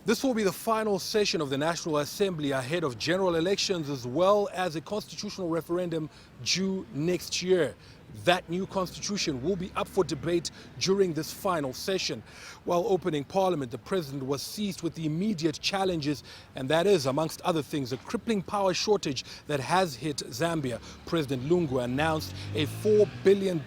This will be the final session of the National Assembly ahead of general elections as well as a constitutional referendum due next year. That new constitution will be up for debate during this final session. While opening parliament, the president was seized with the immediate challenges, and that is, amongst other things, a crippling power shortage that has hit Zambia. President Lungu announced a $4 billion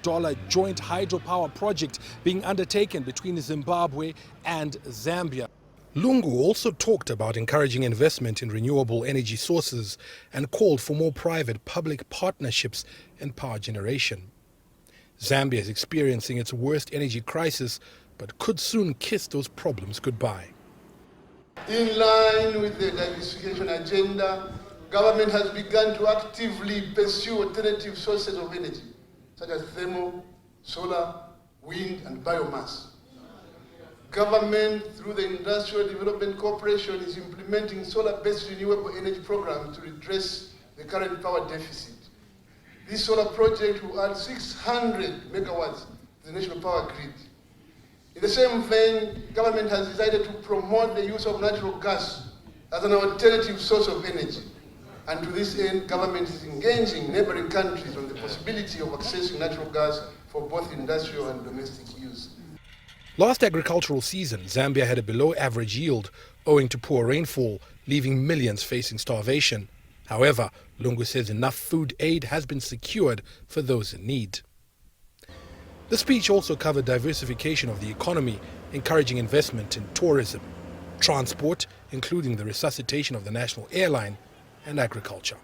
joint hydropower project being undertaken between Zimbabwe and Zambia. Lungu also talked about encouraging investment in renewable energy sources and called for more private-public partnerships in power generation. Zambia is experiencing its worst energy crisis, but could soon kiss those problems goodbye. In line with the diversification agenda, government has begun to actively pursue alternative sources of energy, such as thermal, solar, wind, and biomass. Government, through the Industrial Development Corporation, is implementing solar-based renewable energy programs to redress the current power deficit. This solar project will add 600 megawatts to the national power grid. In the same vein, government has decided to promote the use of natural gas as an alternative source of energy. And to this end, government is engaging neighboring countries on the possibility of accessing natural gas for both industrial and domestic use. Last agricultural season, Zambia had a below-average yield owing to poor rainfall, leaving millions facing starvation. However, Lungu says enough food aid has been secured for those in need. The speech also covered diversification of the economy, encouraging investment in tourism, transport, including the resuscitation of the national airline, and agriculture.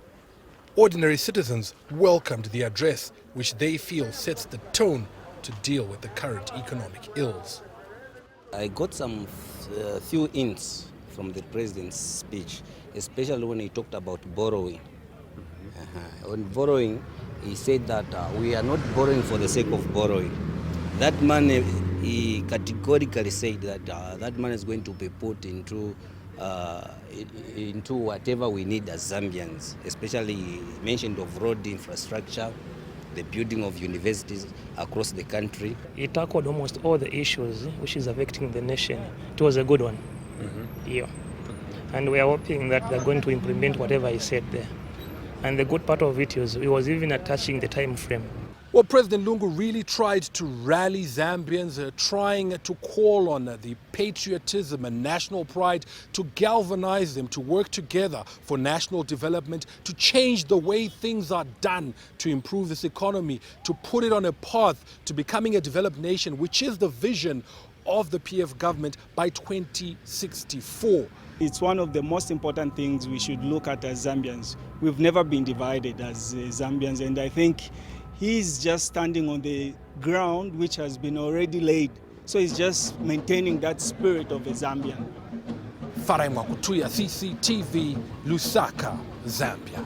Ordinary citizens welcomed the address, which they feel sets the tone to deal with the current economic ills. I got some few hints from the president's speech, especially when he talked about borrowing. On borrowing, he said that we are not borrowing for the sake of borrowing. That money, he categorically said that that money is going to be put into whatever we need as Zambians, especially he mentioned of road infrastructure, the building of universities across the country. He tackled almost all the issues which is affecting the nation. It was a good one. Yeah. And we are hoping that they're going to implement whatever he said there. And the good part of it is he was even attaching the time frame. Well, President Lungu really tried to rally Zambians, trying to call on the patriotism and national pride to galvanize them to work together for national development, to change the way things are done, to improve this economy, to put it on a path to becoming a developed nation, which is the vision of the PF government by 2064. It's one of the most important things we should look at as Zambians. We've never been divided as Zambians, and I think he's just standing on the ground which has been already laid. So he's just maintaining that spirit of a Zambian. Farai Mwakutuya, CCTV, Lusaka, Zambia.